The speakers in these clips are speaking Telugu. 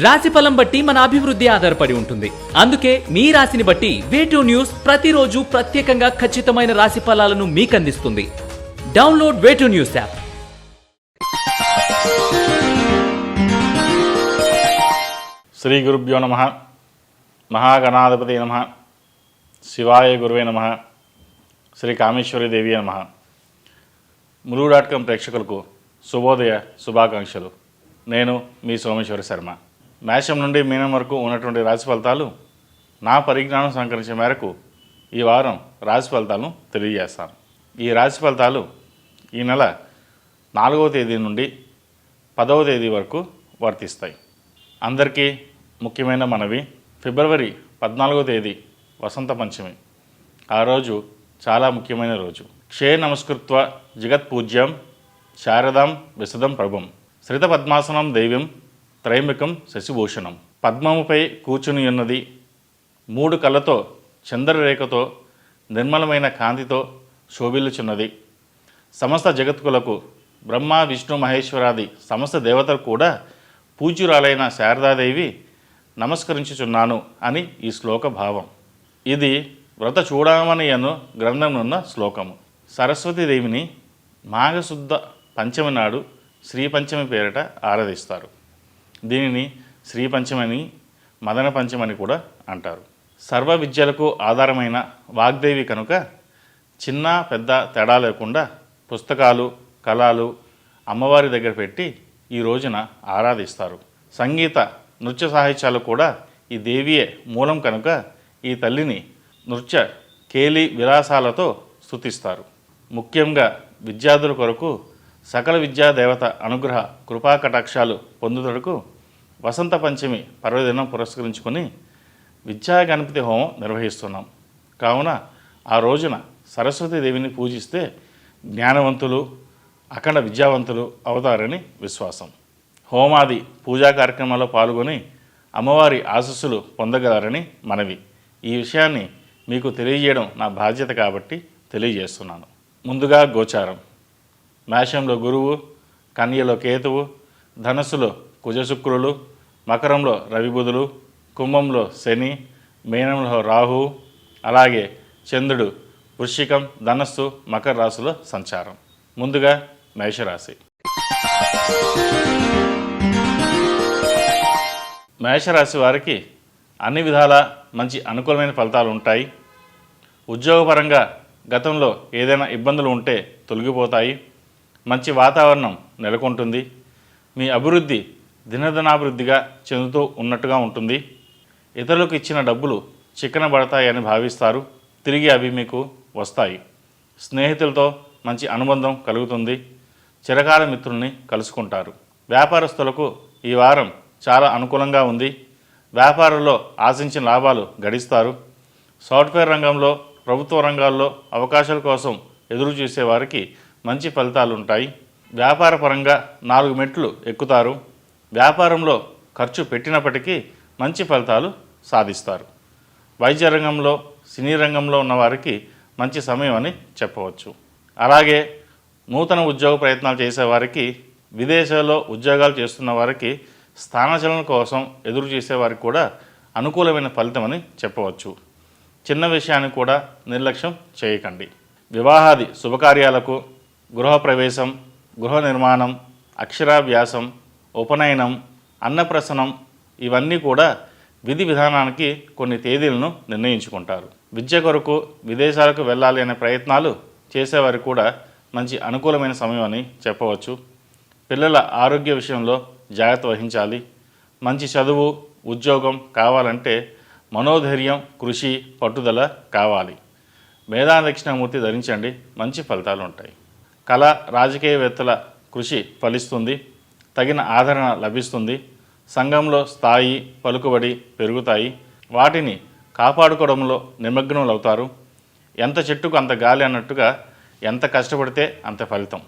రాశిఫలం బట్టి మన అభివృద్ధి ఆధారపడి ఉంటుంది. అందుకే మీ రాశిని బట్టి వే2 న్యూస్ ప్రతిరోజు ప్రత్యేకంగా ఖచ్చితమైన రాశి ఫలాలను మీకు అందిస్తుంది. Download Way2 News app. శ్రీ గురుభ్యో నమః. మహాగణాధిపతి నమః. శివాయ గురువే నమః. శ్రీ కామేశ్వరి దేవి నమః. ములుగు.com ప్రేక్షకులకు శుభోదయ శుభాకాంక్షలు. నేను మీ సోమేశ్వర శర్మ. మేషం నుండి మీనం వరకు ఉన్నటువంటి రాశి ఫలితాలు నా పరిజ్ఞానం సహకరించే మేరకు ఈ వారం రాశి ఫలితాలను తెలియజేస్తాను. ఈ రాశి ఫలితాలు ఈ నెల 4వ తేదీ నుండి 10వ తేదీ వరకు వర్తిస్తాయి. అందరికీ ముఖ్యమైన మనవి, ఫిబ్రవరి 14వ తేదీ వసంత పంచమి. ఆ రోజు చాలా ముఖ్యమైన రోజు. క్షే నమస్కృత్వ జగత్పూజ్యం శారదాం విశదం ప్రభుం శ్రిత పద్మాసనం దైవ్యం త్రైంబకం శశిభూషణం. పద్మముపై కూర్చుని ఉన్నది, 3 కళ్ళతో చంద్రరేఖతో నిర్మలమైన కాంతితో శోభిల్లుచున్నది. సమస్త జగత్తులకు బ్రహ్మ విష్ణు మహేశ్వరాది సమస్త దేవతలు కూడా పూజ్యురాలైన శారదాదేవి నమస్కరించుచున్నాను అని ఈ శ్లోక భావం. ఇది వ్రత చూడమని అను గ్రంథంనున్న శ్లోకము. సరస్వతీదేవిని మాఘశుద్ధ పంచమి నాడు శ్రీ పంచమి పేరిట ఆరాధిస్తారు. దీనిని శ్రీ పంచమని, మదన పంచమని కూడా అంటారు. సర్వ విద్యలకు ఆధారమైన వాగ్దేవి కనుక చిన్న పెద్ద తేడా లేకుండా పుస్తకాలు కళలు అమ్మవారి దగ్గర పెట్టి ఈ రోజున ఆరాధిస్తారు. సంగీత నృత్య సాహిత్యాలు కూడా ఈ దేవియే మూలం కనుక ఈ తల్లిని నృత్య కేలి విలాసాలతో స్తుతిస్తారు. ముఖ్యంగా విద్యార్థుల కొరకు సకల విద్యా దేవత అనుగ్రహ కృపా కటాక్షాలు పొందుటకు వసంత పంచమి పర్వదినం పురస్కరించుకొని విద్యా గణపతి హోమం నిర్వహిస్తున్నాం. కావున ఆ రోజున సరస్వతీదేవిని పూజిస్తే జ్ఞానవంతులు అఖండ విద్యావంతులు అవుతారని విశ్వాసం. హోమాది పూజా కార్యక్రమాల్లో పాల్గొని అమ్మవారి ఆశీస్సులు పొందగలరని మనవి. ఈ విషయాన్ని మీకు తెలియజేయడం నా బాధ్యత కాబట్టి తెలియజేస్తున్నాను. ముందుగా గోచారం. మేషంలో గురువు, కన్యలో కేతువు, ధనస్సులో కుజశుక్రులు, మకరంలో రవిబుధులు, కుంభంలో శని, మీనంలో రాహు, అలాగే చంద్రుడు వృశ్చికం, ధనస్సు, మకర రాశిలో సంచారం. ముందుగా మేషరాశి. మేషరాశి వారికి అన్ని విధాల మంచి అనుకూలమైన ఫలితాలు ఉంటాయి. ఉద్యోగపరంగా గతంలో ఏదైనా ఇబ్బందులు ఉంటే తొలగిపోతాయి. మంచి వాతావరణం నెలకొంటుంది. మీ అభివృద్ధి దినదినాభివృద్ధిగా చెందుతూ ఉన్నట్టుగా ఉంటుంది. ఇతరులకు ఇచ్చిన డబ్బులు చిక్కనబడతాయని భావిస్తారు. తిరిగి అవి మీకు వస్తాయి. స్నేహితులతో మంచి అనుబంధం కలుగుతుంది. చిరకాల మిత్రుల్ని కలుసుకుంటారు. వ్యాపారస్తులకు ఈ వారం చాలా అనుకూలంగా ఉంది. వ్యాపారంలో ఆశించిన లాభాలు గడిస్తారు. సాఫ్ట్వేర్ రంగంలో, ప్రభుత్వ రంగాల్లో అవకాశాల కోసం ఎదురు చూసేవారికి మంచి ఫలితాలు ఉంటాయి. వ్యాపారపరంగా 4 మెట్లు ఎక్కుతారు. వ్యాపారంలో ఖర్చు పెట్టినప్పటికీ మంచి ఫలితాలు సాధిస్తారు. వైద్య రంగంలో, సినీ రంగంలో ఉన్నవారికి మంచి సమయం అని చెప్పవచ్చు. అలాగే నూతన ఉద్యోగ ప్రయత్నాలు చేసేవారికి, విదేశాల్లో ఉద్యోగాలు చేస్తున్న వారికి, స్థానచలనం కోసం ఎదురు చేసేవారికి కూడా అనుకూలమైన ఫలితం అని చెప్పవచ్చు. చిన్న విషయాన్ని కూడా నిర్లక్ష్యం చేయకండి. వివాహాది శుభకార్యాలకు, గృహప్రవేశం, గృహ నిర్మాణం, అక్షరాభ్యాసం, ఉపనయనం, అన్నప్రసనం ఇవన్నీ కూడా విధి విధానానికి కొన్ని తేదీలను నిర్ణయించుకుంటారు. విద్య కొరకు విదేశాలకు వెళ్ళాలి అనే ప్రయత్నాలు చేసేవారికి కూడా మంచి అనుకూలమైన సమయం అని చెప్పవచ్చు. పిల్లల ఆరోగ్య విషయంలో జాగ్రత్త వహించాలి. మంచి చదువు, ఉద్యోగం కావాలంటే మనోధైర్యం, కృషి, పట్టుదల కావాలి. మేధాదక్షిణామూర్తి ధరించండి, మంచి ఫలితాలు ఉంటాయి. కళ, రాజకీయవేత్తల కృషి ఫలిస్తుంది. తగిన ఆదరణ లభిస్తుంది. సంఘంలో స్థాయి, పలుకుబడి పెరుగుతాయి. వాటిని కాపాడుకోవడంలో నిమగ్నమవుతారు. ఎంత చెట్టుకు అంత గాలి అన్నట్టుగా ఎంత కష్టపడితే అంత ఫలితం.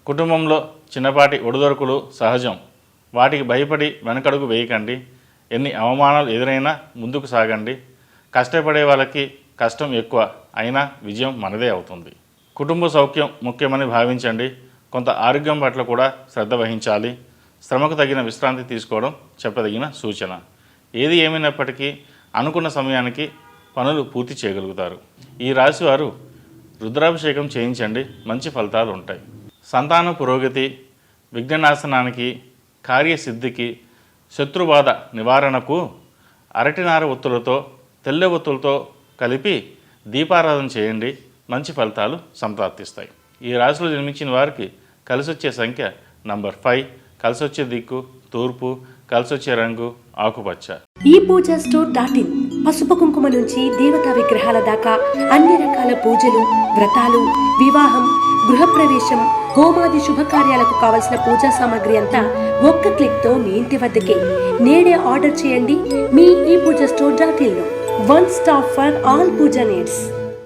కుటుంబంలో చిన్నపాటి ఒడిదొడుకులు సహజం. వాటికి భయపడి వెనకడుగు వేయకండి. ఎన్ని అవమానాలు ఎదురైనా ముందుకు సాగండి. కష్టపడే వాళ్ళకి కష్టం ఎక్కువ అయినా విజయం మనదే అవుతుంది. కుటుంబ సౌఖ్యం ముఖ్యమని భావించండి. కొంత ఆరోగ్యం పట్ల కూడా శ్రద్ధ వహించాలి. శ్రమకు తగిన విశ్రాంతి తీసుకోవడం చెప్పదగిన సూచన. ఏది ఏమైనప్పటికీ అనుకున్న సమయానికి పనులు పూర్తి చేయగలుగుతారు. ఈ రాశి వారు రుద్రాభిషేకం చేయించండి, మంచి ఫలితాలు ఉంటాయి. సంతాన పురోగతి, విఘ్ననాశనానికి, కార్యసిద్ధికి, శత్రుబాధ నివారణకు అరటినార ఒత్తులతో, తెల్ల ఒత్తులతో కలిపి దీపారాధన చేయండి, మంచి ఫలితాలు సంప్రాప్తిస్తాయి. ఈ రాశిలో జన్మించిన వారికి కలిసొచ్చే సంఖ్య నంబర్ 5, కలిసొచ్చే దిక్కు తూర్పు, కలిసొచ్చే రంగు ఆకుపచ్చ. ఈ పూజా స్టోర్.in పసుపు కుంకుమ నుంచి దేవతా విగ్రహాల దాకా అన్ని రకాల పూజలు, వ్రతాలు, వివాహం, గృహప్రవేశం, హోమాది శుభకార్యాలకు కావలసిన పూజా సామాగ్రి అంతా ఒక్క క్లిక్ తో మీ ఇంటి వద్దకే. నేడే ఆర్డర్ చేయండి మీ ఈ పూజా స్టోర్.in లో. One stop for all pooja needs.